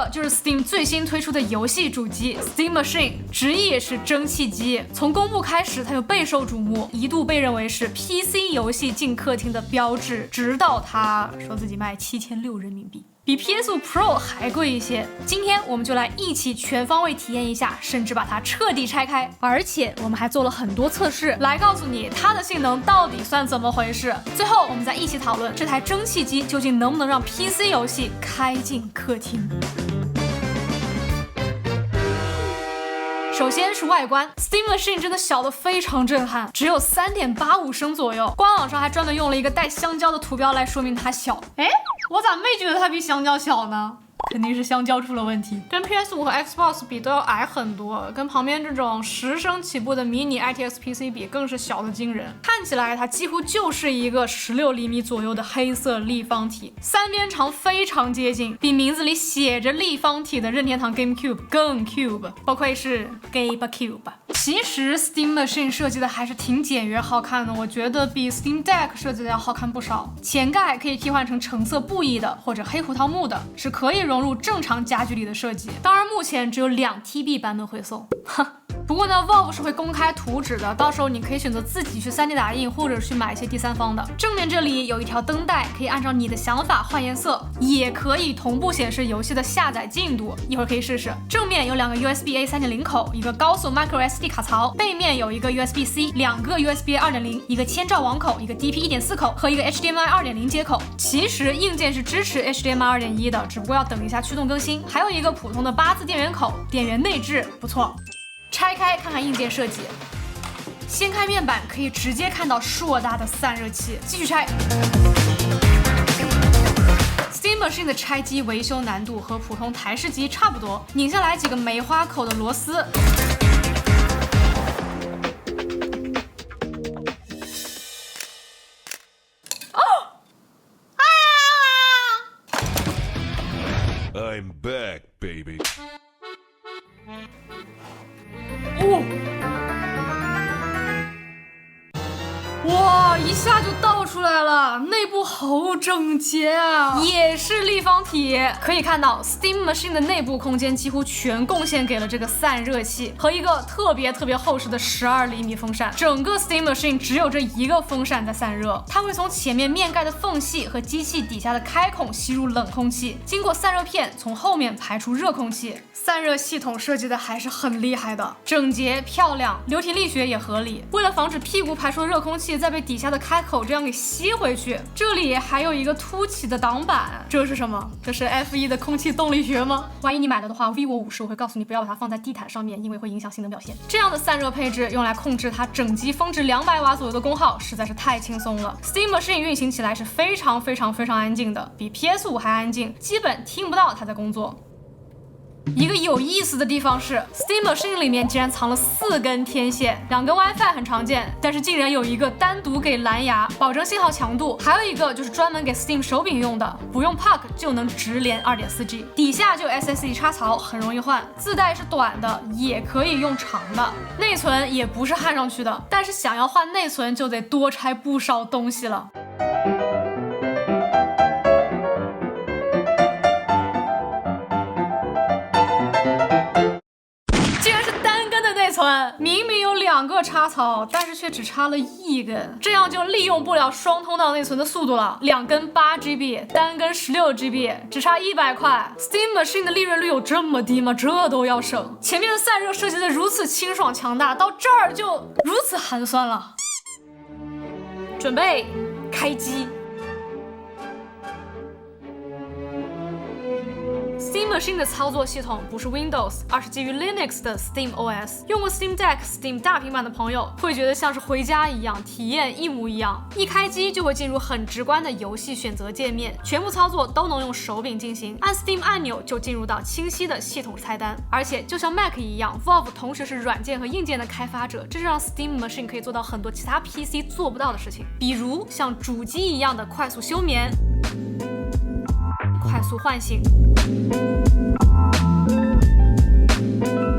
个就是 Steam 最新推出的游戏主机 Steam Machine， 直译是蒸汽机。从公布开始，它就备受瞩目，一度被认为是 PC 游戏进客厅的标志，直到它说自己卖7600人民币。比 PS5 Pro 还贵一些。今天我们就来一起全方位体验一下，甚至把它彻底拆开。而且我们还做了很多测试，来告诉你它的性能到底算怎么回事。最后我们再一起讨论这台蒸汽机究竟能不能让 PC 游戏开进客厅。首先是外观 ，Steam Machine 真的小得非常震撼，只有3.85升左右。官网上还专门用了一个带香蕉的图标来说明它小。哎，我咋没觉得它比香蕉小呢？肯定是香蕉出了问题，跟 PS5 和 Xbox 比都要矮很多，跟旁边这种10升起步的迷你 ITX PC 比更是小得惊人。看起来它几乎就是一个16厘米左右的黑色立方体，三边长非常接近，比名字里写着立方体的任天堂 GameCube 更 Cube， 不愧是 GameCube。其实 Steam Machine 设计的还是挺简约好看的，我觉得比 Steam Deck 设计的要好看不少。前盖可以替换成橙色布艺的或者黑胡桃木的，是可以融入正常家具里的设计。当然目前只有2TB 版本会送。不过呢 ，Valve 是会公开图纸的，到时候你可以选择自己去3D 打印，或者去买一些第三方的。正面这里有一条灯带，可以按照你的想法换颜色，也可以同步显示游戏的下载进度，一会儿可以试试。正面有2个 USB-A 3.0 口，一个高速 microSD 卡槽，背面有一个 USB-C， 2个 USB-A 2.0， 一个千兆网口，一个 DP 1.4 口和一个 HDMI 2.0 接口。其实硬件是支持 HDMI 2.1 的，只不过要等一下驱动更新。还有一个普通的8字电源口，电源内置不错。拆开看看硬件设计，掀开面板可以直接看到硕大的散热器。继续拆。Steam Machine 的拆机维修难度和普通台式机差不多，拧下来几个梅花口的螺丝。I'm back, baby. 哇，一下就倒出来了，内部好整洁啊，也是立方体。可以看到 Steam Machine 的内部空间几乎全贡献给了这个散热器和一个特别厚实的12厘米风扇。整个 Steam Machine 只有这一个风扇在散热，它会从前面面盖的缝隙和机器底下的开孔吸入冷空气，经过散热片从后面排出热空气。散热系统设计的还是很厉害的，整洁漂亮，流体力学也合理。为了防止屁股排出的热空气再被底下的开口这样给吸回去，这里还有一个凸起的挡板，这是什么？这是 F1 的空气动力学吗？万一你买了的话 ，vivo50 我会告诉你不要把它放在地毯上面，因为会影响性能表现。这样的散热配置用来控制它整机峰值200瓦左右的功耗，实在是太轻松了。Steam Machine 运行起来是非常安静的，比 PS5 还安静，基本听不到它在工作。一个有意思的地方是 Steam Machine 里面竟然藏了4根天线，2根 WiFi 很常见，但是竟然有一个单独给蓝牙，保证信号强度，还有一个就是专门给 Steam 手柄用的，不用 Puck 就能直连 2.4G， 底下就 SSD 插槽，很容易换，自带是短的，也可以用长的，内存也不是焊上去的，但是想要换内存就得多拆不少东西了。明明有2个插槽，但是却只插了1根，这样就利用不了双通道内存的速度了。2根8GB， 单根16GB， 只差100块。Steam Machine 的利润率有这么低吗？这都要省。前面的散热设计的如此清爽强大，到这儿就如此寒酸了。准备开机。Steam Machine 的操作系统不是 Windows， 而是基于 Linux 的 Steam OS。用过 Steam Deck、Steam 大平板的朋友会觉得像是回家一样，体验一模一样。一开机就会进入很直观的游戏选择界面，全部操作都能用手柄进行，按 Steam 按钮就进入到清晰的系统菜单。而且就像 Mac 一样 ，Valve 同时是软件和硬件的开发者，这是让 Steam Machine 可以做到很多其他 PC 做不到的事情，比如像主机一样的快速休眠、快速唤醒。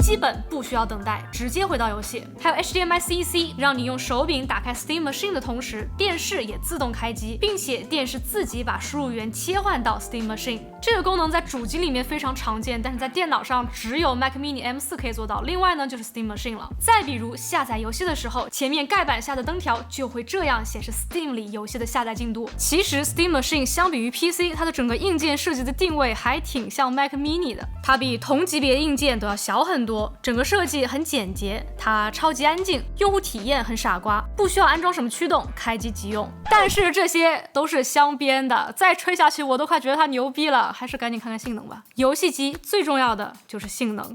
基本不需要等待，直接回到游戏。还有 HDMI-CEC， 让你用手柄打开 Steam Machine 的同时，电视也自动开机，并且电视自己把输入源切换到 Steam Machine。这个功能在主机里面非常常见，但是在电脑上只有 Mac Mini M4 可以做到。另外呢，就是 Steam Machine 了。再比如下载游戏的时候，前面盖板下的灯条就会这样显示 Steam 里游戏的下载进度。其实 Steam Machine 相比于 PC， 它的整个硬件设计的定位还挺像 Mac Mini 的，它比同级别硬件都要小很多，整个设计很简洁，它超级安静，用户体验很傻瓜，不需要安装什么驱动，开机即用。但是这些都是镶边的，再吹下去我都快觉得它牛逼了，还是赶紧看看性能吧。游戏机最重要的就是性能。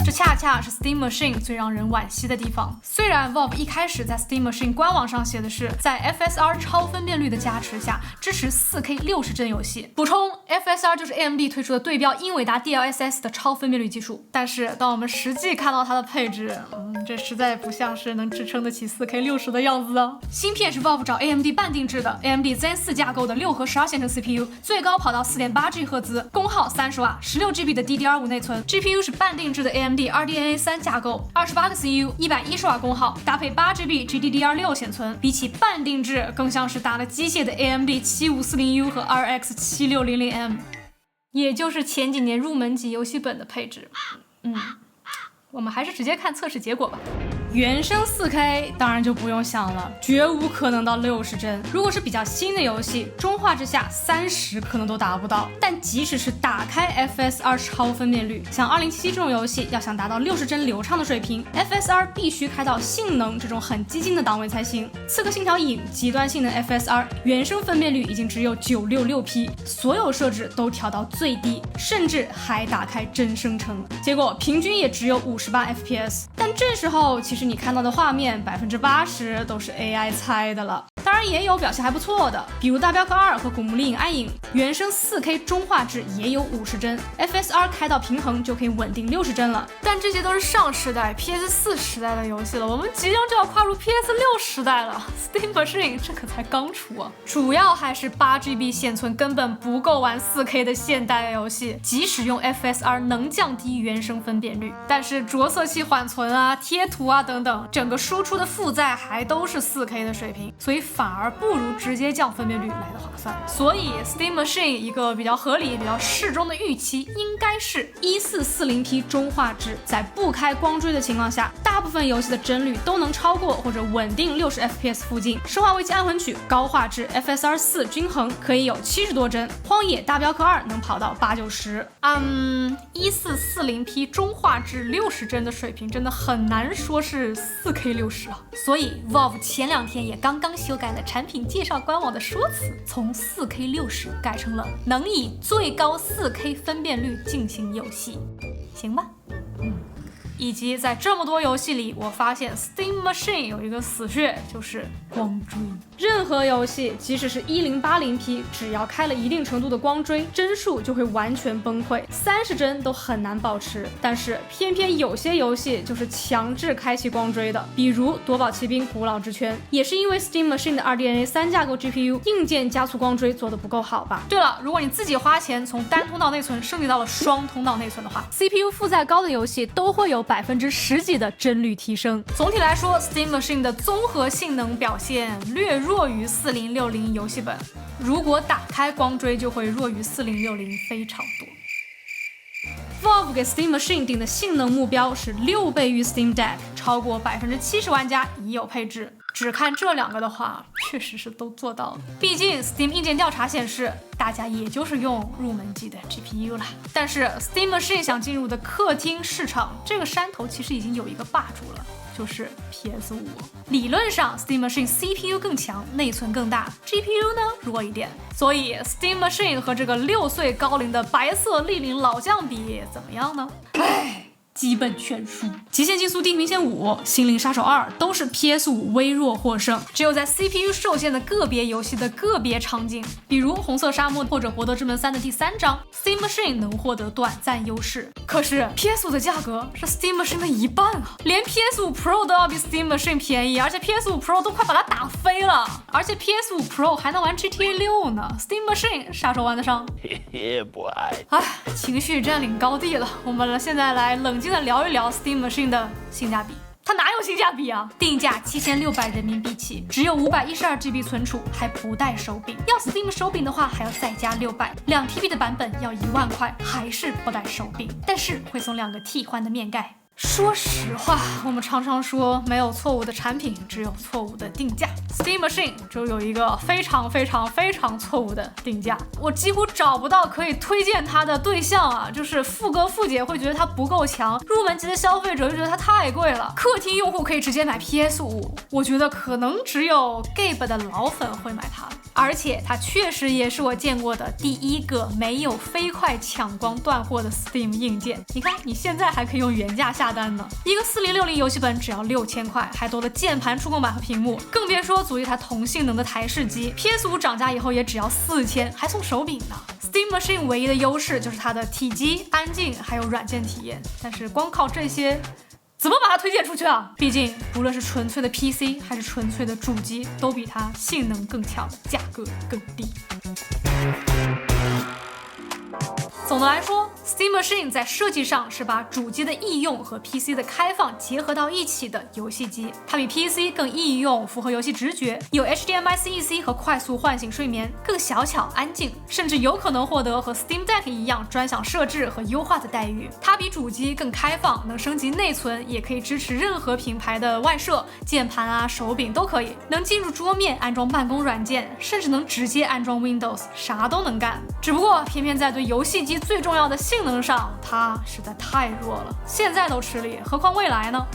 这恰恰是 Steam Machine 最让人惋惜的地方。虽然 Valve 一开始在 Steam Machine 官网上写的是在 FSR 超分辨率的加持下支持 4K 60帧游戏，补充 FSR 就是 AMD 推出的对标英伟达 DLSS 的超分辨率技术。但是当我们实际看到它的配置，这实在不像是能支撑得起 4K 60的样子啊。芯片是 Valve 找 AMD 半定制的 AMD Zen 4架构的6核12线程 CPU， 最高跑到 4.8G 赫兹，功耗30瓦，16GB 的 DDR5 内存。GPU 是半定制的 AMD RDNA 3架构，28个 CU，110瓦功耗，搭配 8GB GDDR6 显存。比起半定制，更像是打了机械的 AMD 7540U 和 RX 7600M， 也就是前几年入门级游戏本的配置。我们还是直接看测试结果吧。原生 4K 当然就不用想了，绝无可能到60帧。如果是比较新的游戏，中画质下30可能都达不到。但即使是打开 FSR 超分辨率，像2077这种游戏要想达到60帧流畅的水平， FSR 必须开到性能这种很激进的档位才行。刺客信条影极端性能 FSR 原生分辨率已经只有 966P， 所有设置都调到最低，甚至还打开真生成，结果平均也只有58 FPS。但这时候其实你看到的画面80%都是 AI 猜的了。当然也有表现还不错的，比如大镖客2和古墓丽影暗影，原生 4K 中画质也有50帧， FSR 开到平衡就可以稳定60帧了。但这些都是上世代 PS4 时代的游戏了，我们即将就要跨入 PS6 时代了。Steam Machine 这可才刚出啊，主要还是 8GB 显存根本不够玩 4K 的现代游戏，即使用 FSR 能降低原生分辨率，但是着色器缓存啊、贴图啊等等，整个输出的负载还都是 4K 的水平，所以反而不如直接降分辨率来的划算。所以 Steam Machine 一个比较合理、比较适中的预期应该是 1440P 中画质，在不开光追的情况下，大部分游戏的帧率都能超过或者稳定60 FPS 附近。生化危机暗魂曲高画质 FSR 4均衡可以有70多帧，荒野大镖客2能跑到80-90。1440P 中画质60帧的水平真的很难说是 4K 60啊。所以 Valve 前2天也刚刚修改了产品介绍官网的说辞，从 4K 60改成了能以最高 4K 分辨率进行游戏，行吧？以及在这么多游戏里，我发现 Steam Machine 有一个死穴，就是光追。任何游戏，即使是1080P， 只要开了一定程度的光追，帧数就会完全崩溃，30帧都很难保持。但是偏偏有些游戏就是强制开启光追的，比如夺宝奇兵古老之圈，也是因为 Steam Machine 的 RDNA 3架构 GPU 硬件加速光追做得不够好吧。对了，如果你自己花钱从单通道内存升级到了双通道内存的话， CPU 负载高的游戏都会有10%几的帧率提升。总体来说 Steam Machine 的综合性能表现略弱于4060游戏本，如果打开光追就会弱于4060非常多。Valve 给 Steam Machine 定的性能目标是6倍于 Steam Deck， 超过70%玩家已有配置。只看这2个的话，确实是都做到了。毕竟 Steam 硬件调查显示，大家也就是用入门级的 GPU 了。但是 Steam Machine 想进入的客厅市场，这个山头其实已经有一个霸主了，就是 PS5。理论上 Steam Machine CPU 更强，内存更大， GPU 呢弱一点。所以 Steam Machine 和这个6岁高龄的白色立领老将比怎么样呢？基本全输。极限竞速：地平线5、心灵杀手2都是 PS5 微弱获胜，只有在 CPU 受限的个别游戏的个别场景，比如红色沙漠或者博德之门3的第3章 ，Steam Machine 能获得短暂优势。可是 PS5 的价格是 Steam Machine 的一半啊，连 PS5 Pro 都要比 Steam Machine 便宜，而且 PS5 Pro 都快把它打飞了，而且 PS5 Pro 还能玩 GTA 6呢 ，Steam Machine 啥时候玩得上？哎，情绪占领高地了，我们现在来冷静的聊一聊 Steam Machine 的性价比。它哪有性价比啊？定价7600人民币起，只有512GB 存储，还不带手柄。要 Steam 手柄的话，还要再加600，2TB 的版本要1万块，还是不带手柄，但是会送2个替换的面盖。说实话，我们常常说没有错误的产品，只有错误的定价。Steam Machine 就有一个非常错误的定价，我几乎找不到可以推荐它的对象啊，就是富哥富姐会觉得它不够强，入门级的消费者就觉得它太贵了，客厅用户可以直接买 PS5，我觉得可能只有 Gabe 的老粉会买它。而且它确实也是我见过的第一个没有飞快抢光断货的 Steam 硬件。你看，你现在还可以用原价下单呢。一个4060游戏本只要6000块，还多了键盘、触控板和屏幕，更别说组一台同性能的台式机。PS5 涨价以后也只要4000，还送手柄呢。Steam Machine 唯一的优势就是它的体积、安静，还有软件体验。但是光靠这些，怎么把它推荐出去啊？毕竟无论是纯粹的 PC 还是纯粹的主机，都比它性能更强，价格更低。总的来说， Steam Machine 在设计上是把主机的易用和 PC 的开放结合到一起的游戏机。它比 PC 更易用，符合游戏直觉，有 HDMI CEC 和快速唤醒睡眠，更小巧安静，甚至有可能获得和 Steam Deck 一样专享设置和优化的待遇。它比主机更开放，能升级内存，也可以支持任何品牌的外设，键盘啊、手柄都可以，能进入桌面安装办公软件，甚至能直接安装 Windows， 啥都能干。只不过偏偏在对游戏机最重要的性能上，它实在太弱了，现在都吃力，何况未来呢？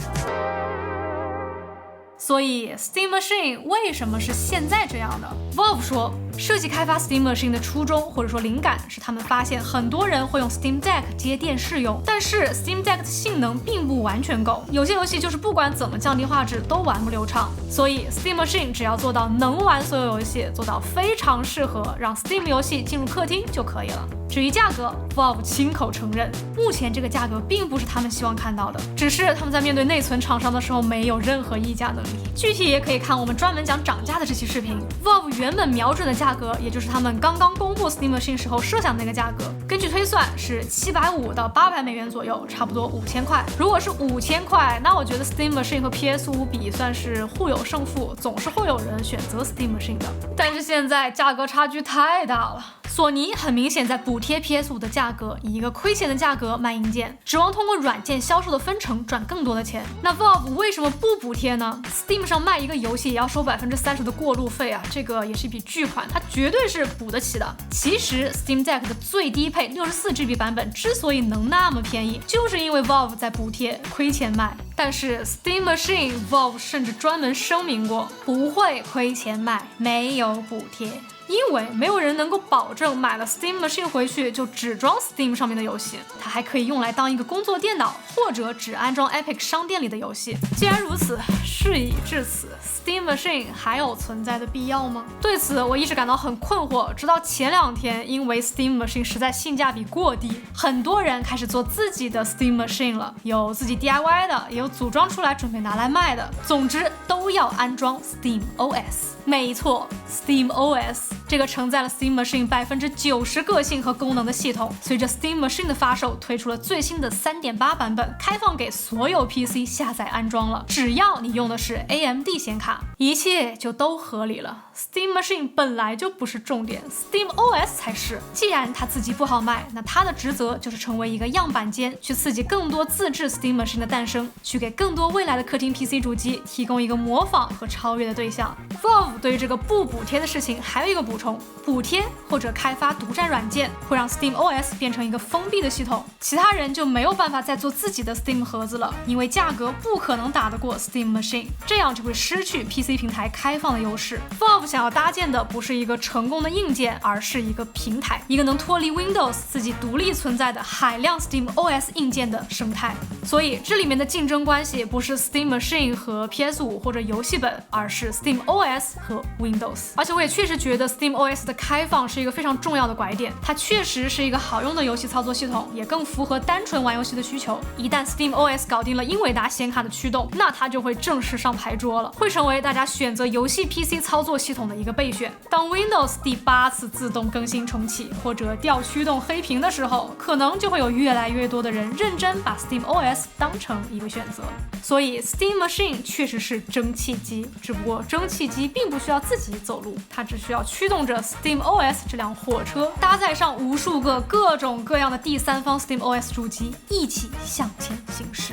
所以 Steam Machine 为什么是现在这样的？ Valve 说，设计开发 Steam Machine 的初衷或者说灵感是他们发现很多人会用 Steam Deck 接电视用，但是 Steam Deck 的性能并不完全够，有些游戏就是不管怎么降低画质都玩不流畅，所以 Steam Machine 只要做到能玩所有游戏，做到非常适合让 Steam 游戏进入客厅就可以了。至于价格， Valve 亲口承认，目前这个价格并不是他们希望看到的，只是他们在面对内存厂商的时候没有任何议价能力。具体也可以看我们专门讲涨价的这期视频。 Valve 原本瞄准的价格，也就是他们刚刚公布 Steam Machine 时候设想的那个价格，根据推算是750到800美元左右，差不多5000块。如果是5000块，那我觉得 Steam Machine 和 PS5 比算是互有胜负，总是会有人选择 Steam Machine 的。但是现在价格差距太大了，索尼很明显在补贴 PS5 的价格，以一个亏钱的价格卖硬件，指望通过软件销售的分成赚更多的钱。那 Valve 为什么不补贴呢？ Steam 上卖一个游戏也要收30%的过路费啊，这个也是一笔巨款，它绝对是补得起的。其实 Steam Deck 的最低配64GB 版本之所以能那么便宜，就是因为 Valve 在补贴，亏钱卖。但是 Steam Machine Valve 甚至专门声明过，不会亏钱卖，没有补贴。因为没有人能够保证买了 Steam Machine 回去就只装 Steam 上面的游戏，它还可以用来当一个工作电脑，或者只安装 Epic 商店里的游戏。既然如此，事已至此， Steam Machine 还有存在的必要吗？对此我一直感到很困惑，直到前2天，因为 Steam Machine 实在性价比过低，很多人开始做自己的 Steam Machine 了，有自己 DIY 的，也有组装出来准备拿来卖的，总之都要安装 Steam OS。没错， Steam OS 这个承载了 Steam Machine 90%个性和功能的系统，随着 Steam Machine 的发售，推出了最新的3.8版本，开放给所有 PC 下载安装了。只要你用的是 AMD 显卡，一切就都合理了。Steam Machine 本来就不是重点， Steam OS 才是。既然它自己不好卖，那它的职责就是成为一个样板间，去刺激更多自制 Steam Machine 的诞生，去给更多未来的客厅 PC 主机提供一个模仿和超越的对象。Valve 对于这个不补贴的事情还有一个补充，补贴或者开发独占软件会让 Steam OS 变成一个封闭的系统，其他人就没有办法再做自己的 Steam 盒子了，因为价格不可能打得过 Steam Machine， 这样就会失去 PC 平台开放的优势。Valve Valve 想要搭建的不是一个成功的硬件，而是一个平台，一个能脱离 Windows 自己独立存在的海量 Steam OS 硬件的生态。所以这里面的竞争关系不是 Steam Machine 和 PS5 或者游戏本，而是 Steam OS 和 Windows。而且我也确实觉得 Steam OS 的开放是一个非常重要的拐点，它确实是一个好用的游戏操作系统，也更符合单纯玩游戏的需求。一旦 Steam OS 搞定了英伟达显卡的驱动，那它就会正式上牌桌了，会成为大家选择游戏 PC 操作系统的一个备选。当 Windows 第8次自动更新重启或者掉驱动黑屏的时候，可能就会有越来越多的人认真把 Steam OS 当成一个选择。所以 Steam Machine 确实是蒸汽机，只不过蒸汽机并不需要自己走路，它只需要驱动着 Steam OS 这辆火车，搭载上无数个各种各样的第三方 Steam OS 主机，一起向前行驶。